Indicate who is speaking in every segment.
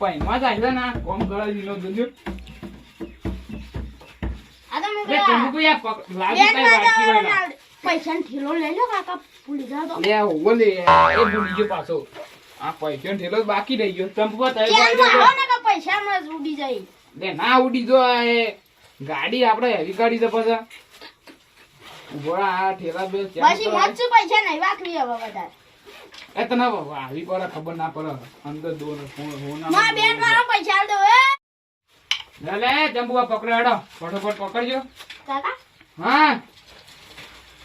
Speaker 1: પૈમાં જાય છે ના કોમ કરે લીલો જોજો
Speaker 2: આ તો
Speaker 1: લે ચંપુ યાર લાગી કઈ વાટકી વળના
Speaker 2: પૈસા ઠેલો લઈ લો કાકા ભૂલી જાવ તો
Speaker 1: લે ઓવો લે એ ભૂલી ગયો પાછો આ પૈસા ઠેલો બાકી રહી ગયો ચંપુ તઈ
Speaker 2: પૈસા માં ઉડી જાય
Speaker 1: લે ના ઉડી જો એ ગાડી આપણે હેવી ગાડી છે પાછા ઉભોળા આ ઠેલા બે
Speaker 2: પછી મચ્છુ પૈસા નહીં વાકરી હવે વધારે
Speaker 1: એ તને આવી પર ખબર ના પડે અંદર દોર હોના
Speaker 2: માં બેન વાળો પૈસા દો એ
Speaker 1: લે ચંપુઆ પકડો હેડો ફટાફટ પકડજો
Speaker 2: કાકા
Speaker 1: હા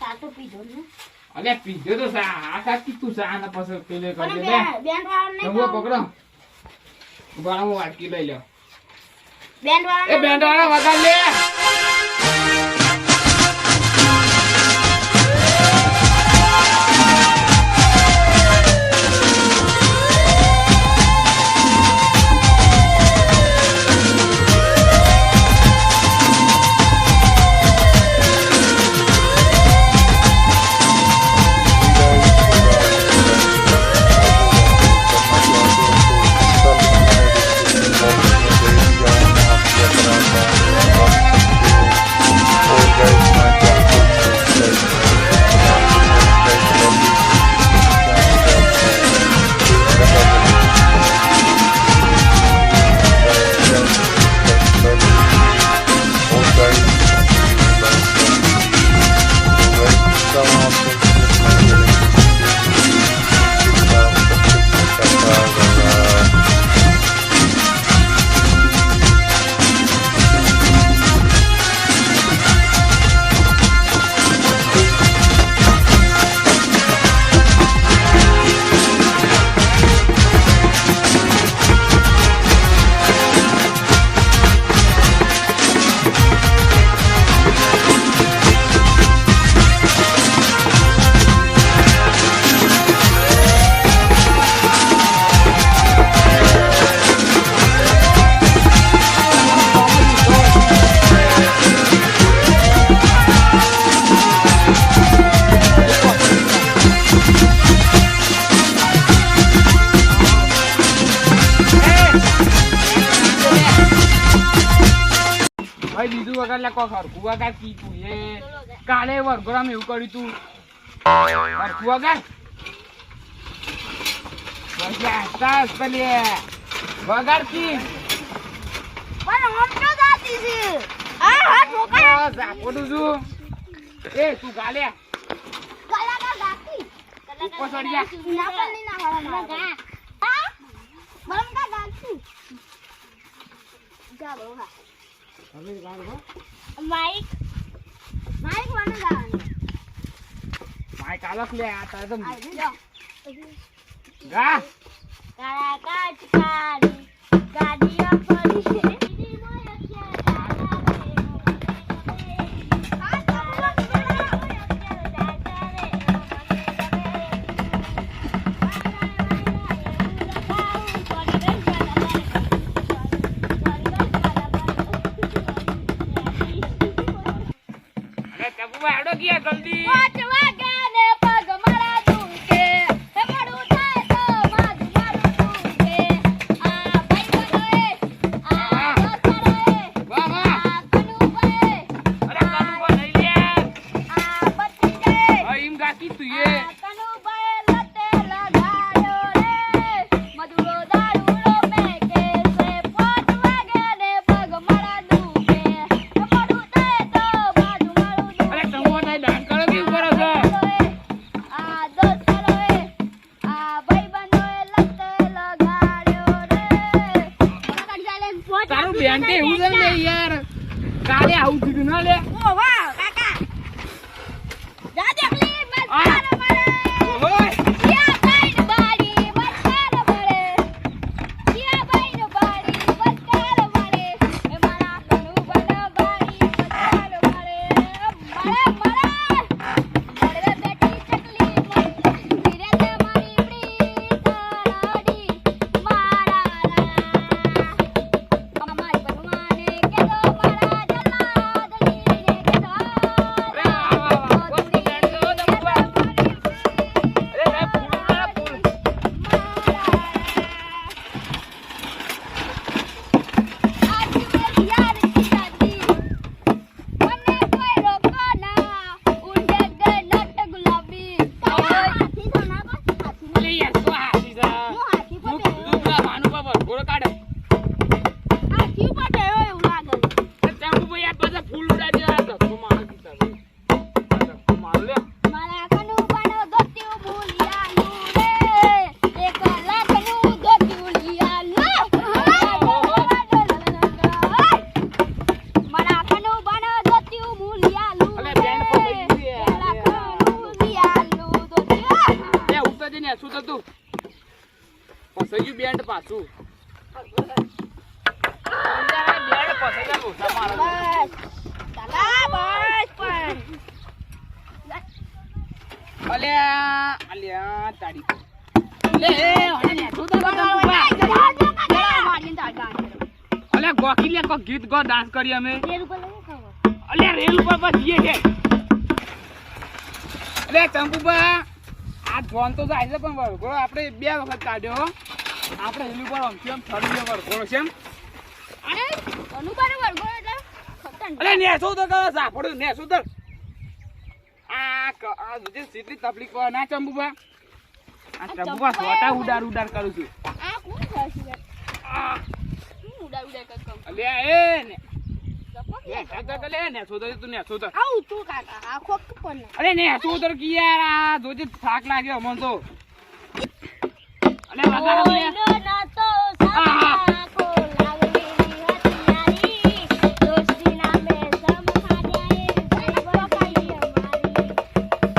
Speaker 2: સાતો પીધો ને
Speaker 1: અલે પીધો તો સા આ કાકી તું સા ના પાછળ પેલે
Speaker 2: પણ
Speaker 1: કરજે લે
Speaker 2: બેન વાળો નહીં
Speaker 1: ચંપુઆ પકડો ઉભાડા હું વાટકી લઈ લ્યો
Speaker 2: બેન વાળો
Speaker 1: એ બેંડાળા વગાડ લે બીજું વગર લે કોક હરખું વગર કીધું એ કાલે વરઘોડામાં એવું કર્યું તું હરખું વગર વગર કી
Speaker 2: પણ હમ તો જાતી છે આ હાથ મોકા
Speaker 1: જાપોડું છું એ તું ગાલે
Speaker 2: કલાકા ગાતી
Speaker 1: ઉપર ચડી જા
Speaker 2: ના પણ નહીં ના વાળા ગા હા બરમ કા ગાતી જા બરો હા
Speaker 1: હવે ગાડો
Speaker 2: માઈક વાને ગાવાનું
Speaker 1: માઈક આલક લે આ તારે તો
Speaker 2: જા
Speaker 1: ગા
Speaker 2: કાળા કાચકારી ગાડીઓ પડી છે
Speaker 1: જલ્દી બેન્ટે એવું છે ને યાર કાલે આવું થયું ના લે
Speaker 2: ઓ વાહ કાકા જા દેખલી બસ મારે
Speaker 1: ઓય
Speaker 2: યા ભાઈ ને બાડી બસ મળે યા ભાઈ ને બાડી બસ મળે એ મારા કનુ બના બાડી બસ મળે મળે બેટી ચકલી ધીરે ધીરે મારી પ્રીત રાડી મારા અમારી બનવાને કે દો મારા જલ્લા દલી ને કે દો
Speaker 1: પાછું બેડ પછી જા લોસા મારે
Speaker 2: બસ ચાલા બસ પણ
Speaker 1: અલ્યા તારી લે ઓને તું તો અલ્યા ગોકી લે કો ગીત ગો ડાન્સ કરી અમે અલ્યા રેલ ઉપર બસ જઈએ છે અલ્યા ચંપુબા આ જોન તો જાય છે પણ વરઘોડો આપણે 2 વખત કાઢ્યો હો. આપણે રેલ ઉપર આમથી આમ ઠરીને વરઘોડો છે એમ
Speaker 2: અરે અનુબાર વરગોળ એટલે ખતન
Speaker 1: અલ્યા નેસો તો કરે સાપડું નેસો તો આ જે સીટલી તકલીફ પડે ના ચંપુબા આ ચંપુબા સોટા ઉડાર કરું છું
Speaker 2: આ કોણ છે
Speaker 1: આ
Speaker 2: હું ઉડા કમ
Speaker 1: અલ્યા એ ને નેસો તો તું નેસો તો
Speaker 2: આવું તું કાકા આ ખોક પણ
Speaker 1: અરે નેસો તો કી યાર આ જોજે થાક લાગ્યો અમન તો અલે વગાડો લે
Speaker 2: ના તો સામા કો લાગલી હતિયારી દોસ્તી નામે સમખા જાય ભાઈ બકાઈ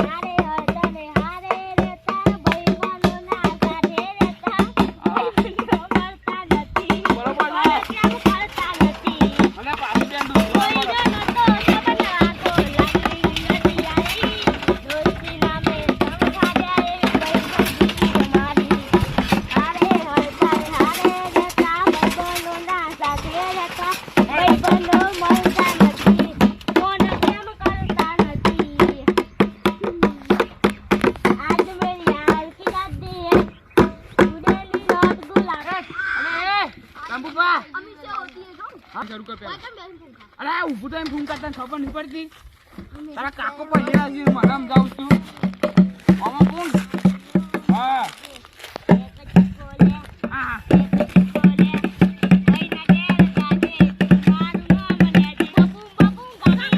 Speaker 2: અમારી હારે રહેતા ભાઈ બનો ના સાથે રહેતા ભાઈ બનો મળતા નથી
Speaker 1: બરોબર ને
Speaker 2: ક્યાં મળતા નથી
Speaker 1: અલે પાછી બેન દૂધ
Speaker 2: કોઈ ના તો સબના કો લાગલી હતિયારી દોસ્તી નામે સમખા જાય ભાઈ અમારી હારે રહેતા ભાઈ બનો ના સાથે રહેતા ભાઈ બનો મળતા નથી કોણ કેમ કરતા નથી आज मेरी यार की शादी है उड़ेली रात गुलाब
Speaker 1: અલે ચંપુબા
Speaker 2: अम्मी से होती है जो
Speaker 1: હા શરૂ કર પેલા
Speaker 2: एकदम बेस्ट फूंका
Speaker 1: અરે આ ઊભું તો એમ ફોન કરતા ખબર નહીં પડતી તારા કાકો પહેલા છે મરમ જાઉં છું આમાં કોણ હા
Speaker 2: बोले
Speaker 1: હા
Speaker 2: बोले भाई ना डेर जाजे मारू ना मने बबू बबू गाड़ी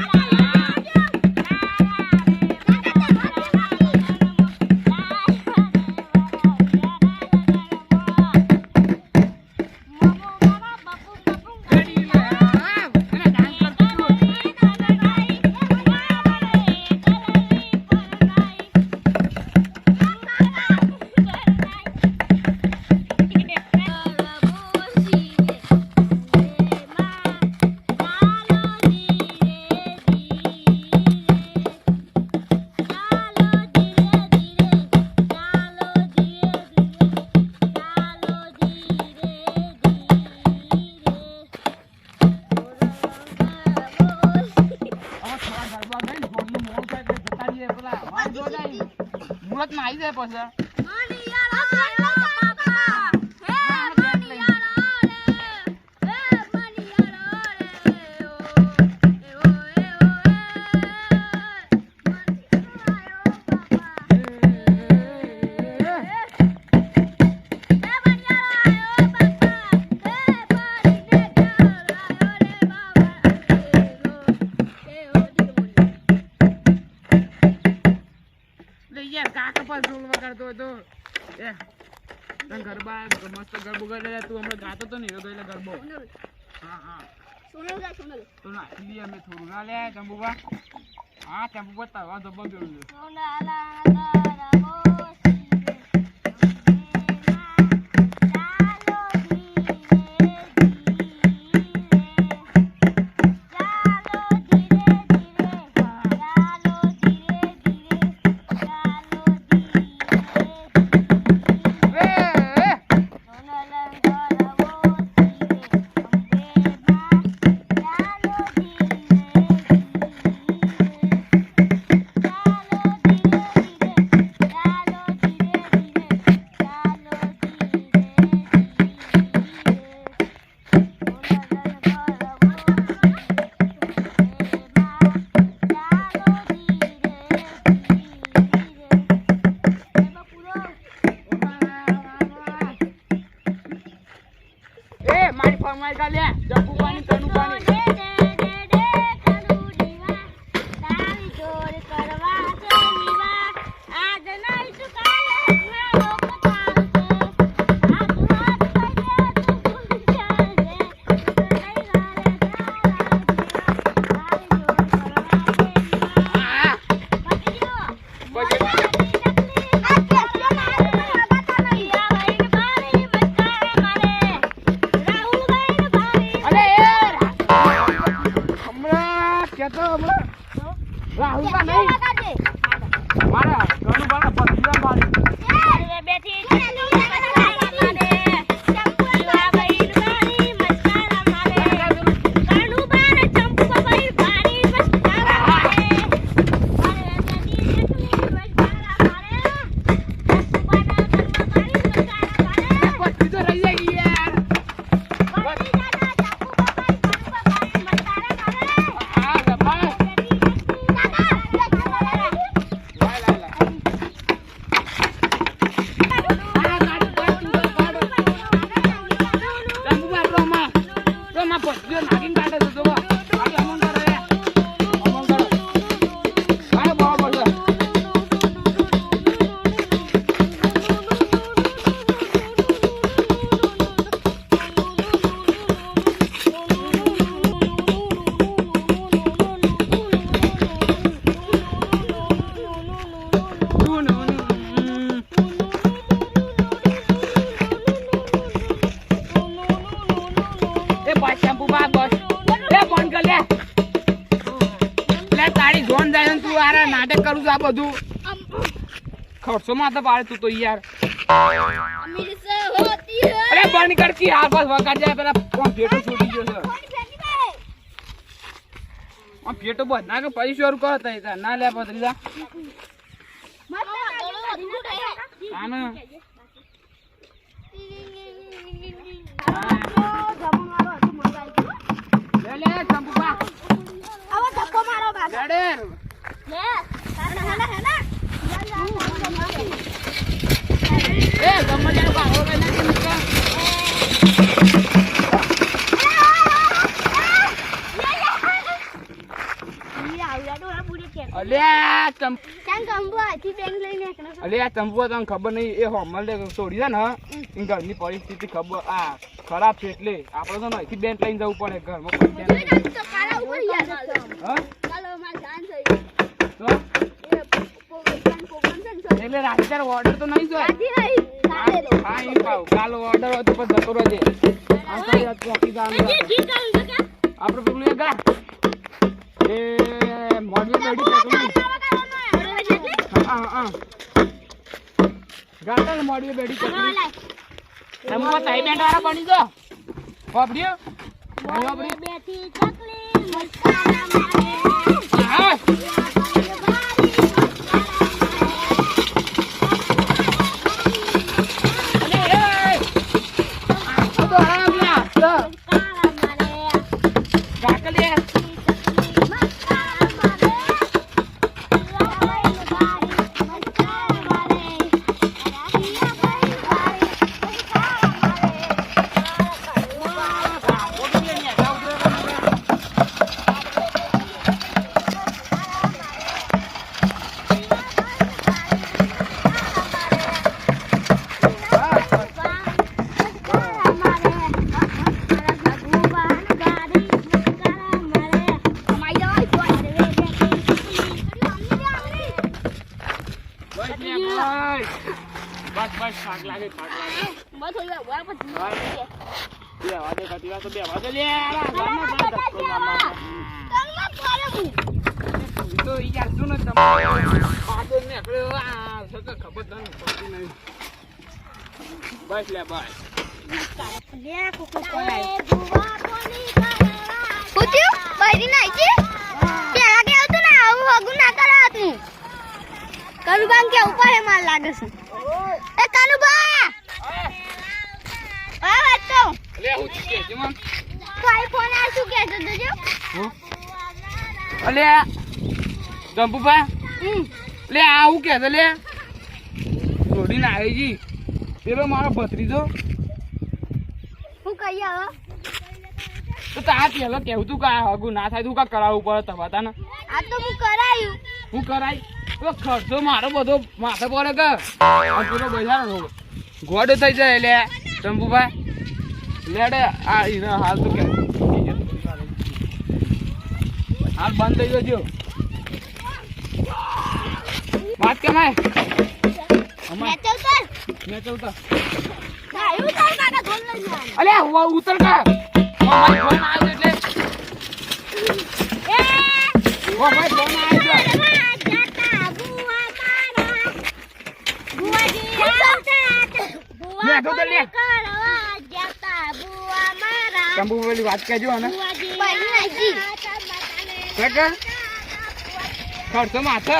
Speaker 1: રેડી લે હા અરે ડાન્સ કરતી તું હવે થોડા ગરબા ગઈ ને થોડું મોડું થાય એટલે જતા રહીએ પેલા વાર જો જાય મુહૂર્તમાં આવી જાય પછી લે યાર કાકા પર ઢોલ વગાડતો હોય તો એ તને ગરબા મસ્ત ગરબો કરે તું હમણાં ગાતો તો નહીં તો એટલે ગરબો હા હા તો નાખી લઈએ અમે થોડું ના લે ચંપુબા હા ચંપુબા તાવા ધબ્બા ગયું છે કેતો હમણાં રાહુલ કા નહીં મારા ઘણું બાળા પત્રિકા મારી નાટક કરું છું આ બધું ખર્ચો માં તો પાડે તું તો યાર અરે બંધ કરતી આ બસ વગા જાય પેલા કોણ ફેટો છૂટી ગયો છે આ ફેટો બંધ ના કે પછી શરૂ કરો તઈ ના લે પત્રીજા આને લે ચંપુબા
Speaker 2: આવો ધક્કો મારો બા
Speaker 1: ગાડે
Speaker 2: લે હેના
Speaker 1: એ ગમડિયા બા હો ગઈ નથી મિત્ર અલ્યા ચંપુ તને ખબર નહીં એ હોમલ છોડી છે ને એ ઘરની પરિસ્થિતિ ખબર આ ખરાબ છે એટલે આપણે તો અહીંથી બેન લઈને જવું પડે ઘરમાં એટલે રાતે ઓર્ડર તો નહીં જોય હા એ પાવ કાલો ઓર્ડર હતો પણ જતો રહેજે આપણે પેલું એ ગા એ મોડવી બેડી ગાતા મોડવી બેડી તમે તાઈ બેન્ડ વાળા બની જો વાપડ્યો
Speaker 2: બેઠી ચકલી મસ્કારા મારે
Speaker 1: હા બસ થાક લાગે
Speaker 2: બસ થોડી વાર પછી
Speaker 1: બે વાગે કતીવા તો બે વાગે લે આરા ગામમાં બહાર ધક્કો મારવા
Speaker 2: તલમાં પાડે હું
Speaker 1: તો યાર શું ન તમારે આદો ને આપણે આ સક ખબર ન પડતી નહીં બસ લે બસ
Speaker 2: લે કોકો કોલાય ગુવા કોની કરવા પૂછ્યું બૈરી નાઈ છે પેલા કે આવતું ને આવું હગું ના કરાતું કનુબાન કે ઉપર હે માર લાગે છે એ કનુબા આ વાત તો
Speaker 1: લે હું કે છે મન
Speaker 2: તો આઈફોન આ શું કે છે જોજો
Speaker 1: અલે જંપુપા લે આ હું કે છે લે છોડીને આવી જી પેલો મારો ભત્રીજો
Speaker 2: હું કઈ આવો
Speaker 1: તો તા પેલો કેવું તું કા હગું ના થાય તું કા કરાવવું પડે તબાતાને
Speaker 2: આ તો હું કરાયું
Speaker 1: હું કરાય તો ખર્ચો મારો બધો માથે પડે કે પેલો બજાર ગોડ થઈ જાય લે ચંપુભાઈ લેડે આ ઈને હાલ તો કે હાલ બંધ થઈ ગયો વાત કે મેં ચલતા
Speaker 2: ના એવું ચાલ કાકા ધોલ લઈ જા
Speaker 1: અલે ઉતર કા મારી ફોન આવ્યો એટલે
Speaker 2: એ
Speaker 1: ઓ ભાઈ ફોન આવ્યો છે. ચંપુ પેલી વાત કહેજો ને ખર્ચો માથે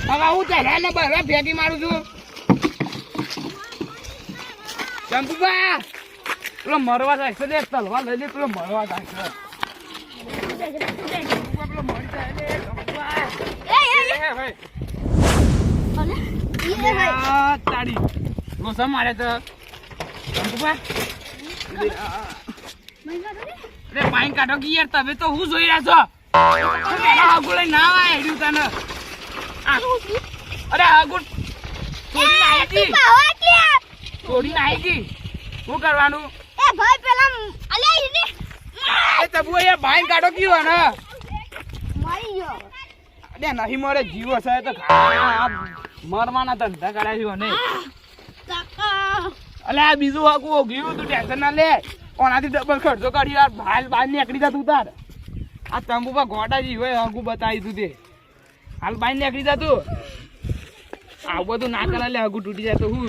Speaker 1: હવે હું ચાલે ને બરાબર ફેંકી મારું છું. ચંપુબા પેલો મરવા જાય છે દે તલવા લઈ લે પેલો મરવા જાય છે. પેલો મરી જાય લે ચંપુબા તાડી લોસા મારે તો ચંપુબા અરે પાણી કાઢો કે યાર તમે તો હું જોઈ રહ્યા છો આગુ લઈ ના આવે હેડ્યું તને અરે આગુ છોડીને આવી ગઈ શું કરવાનું એ તબુ યાર ભાઈ કાઢો કયો ને અરે નહીં મરે જીવો છે તો મરવાના ધંધા કરાવ્યો ને અલે આ બીજું આગું ગયું તું ટેન્શન ના લે ઓનાથી ડબલ ખર્ચો કરી યાર બહાર નીકળી જા તું તાર આ તંબુ પર ગોડાજી હોય આગું બતાવી તું તે હાલ બહાર નીકળી જા તું આવું બધું ના કરા લે આગું તૂટી જાય તો હું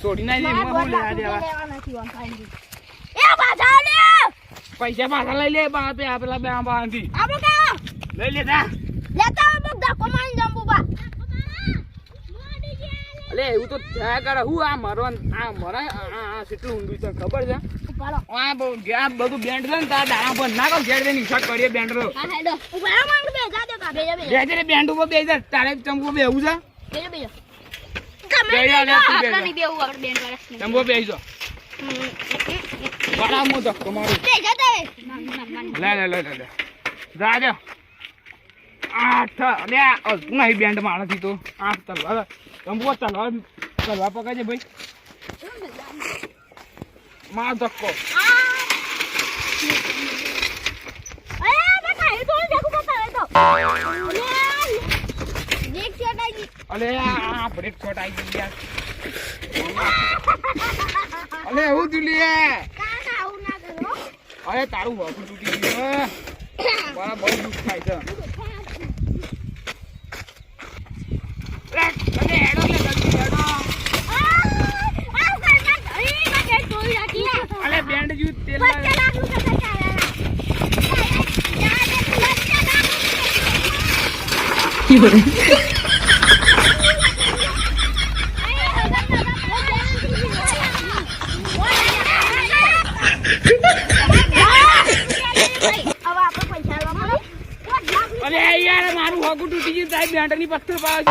Speaker 1: છોડી ના હું લેવા દેવા પૈસા પાછા લઈ લે પેલા બે બાંધી લઈ લેતા અલે એવું તો થયા કરે હું આ મરવા કેટલું ઊંડું છે ખબર છે આ બધું બેન્ડ છે ને તારા ડાળા પર ના કહું ઘેર દઈને હિસાબ કરીએ બેન્ડ રો બેન્ડ ઉપર બે જાય તારે ચંપુ બેવું છે ચંપુ બેસી જાઓ બરાબર હું ધક્કો મારું લે રાજો આઠ અરે નહીં બેન્ડ માણસથી તો આઠ તલવાર ચંપુ તલવાર પકડજે ભાઈ માર ધક્કો અલે આ બ્રેક શોટ આવી ગઈ યાર અલે હું તુલી અરે તારું વગું તૂટી ગયું મારા બહુ દુઃખ થાય છે અલે બેન્ડ જુ તેલ અરે યાર મારું હોગું તૂટી ગયું તારી બેન્ડ ની પથ્થર પાવ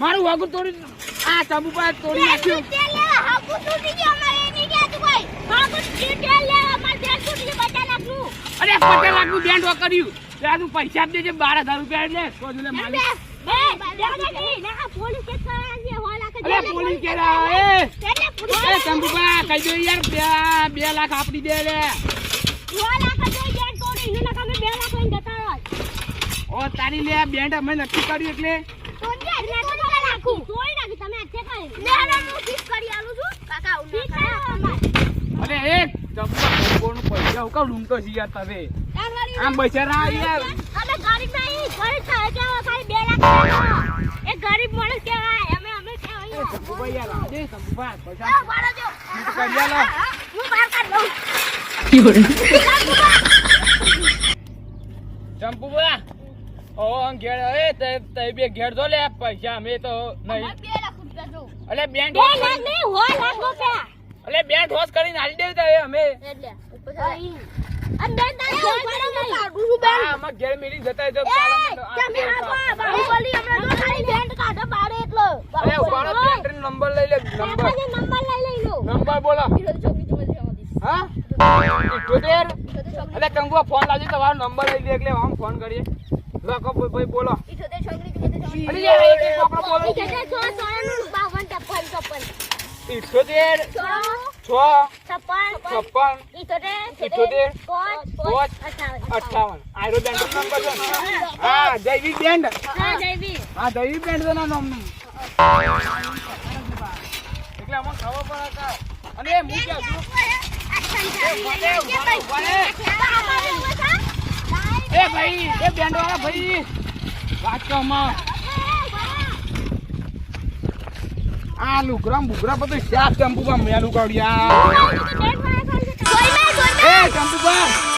Speaker 1: મારું હોગું તોડી આ ચંપુ પર તોડી નાખ્યું અરે 50 લાખનું બેન્ડ કર્યું ત્યાં તું પૈસા આપી દેજે 12,000 રૂપિયા એટલે કોજુલે માલિક પોલીસ કેરા એ ચંપુ પર કહી દો યાર 2 લાખ આપી દે લે ઓ તારી લે બેન્ડ અમે નક્કી કર્યું એટલે અરે એક ચંપુ પૈસા હું કહું લૂંટો છે યાર તમે આમ બચારા યાર
Speaker 2: ગરીબ માણસ કેવાય અમે કેવાય
Speaker 1: ચંપુભાઈ યાર આજે ચંપુભાઈ પૈસા કરી લો
Speaker 2: હું બહાર કાઢ લઉં
Speaker 1: ચંપુભાઈ ઓ ઘેર એ તે બે ઘેર દો લે પૈસા અમે તો નહીં
Speaker 2: 2 લાખ રૂપિયા દો
Speaker 1: અલે બેન્ડ
Speaker 2: 2 લાખ નહીં 1 લાખ રૂપિયા
Speaker 1: અલે બેન્ડ હોસ કરીને આલી દેવી તો અમે
Speaker 2: એટલે અંદર તારે કાઢું છું બેન્ડ
Speaker 1: આ માં ઘેર મેલી જતા તો
Speaker 2: તમે બાહુબલી હમણાં તો ખાલી બેન્ડ કાઢો બારે એટલો
Speaker 1: અરે ઉપાડો બેન્ડ નંબર લઈ લે નંબર
Speaker 2: લઈ લો
Speaker 1: નંબર બોલો હા 78 અલે કંગો ફોન લાવજો તમારો નંબર લઈ લે એટલે આમ ફોન કરીએ લખો ભાઈ બોલો
Speaker 2: 78
Speaker 1: અરે યાર એક એક કોકરો બોલો
Speaker 2: 78
Speaker 1: આયરો બેન્ડ નંબર છે હા જયવી બેન્ડ
Speaker 2: હા જયવી
Speaker 1: બેન્ડ નો નામ એટલે અમને ખબર પડે અને હું કે છું એ ભાઈ એ બેન્ડ વાળા ભાઈ વાત કહમાં આ લુગરામ બુગરા બધું શાક ચંપુમાં મેલું કાઢ્યા એ ચંપુબા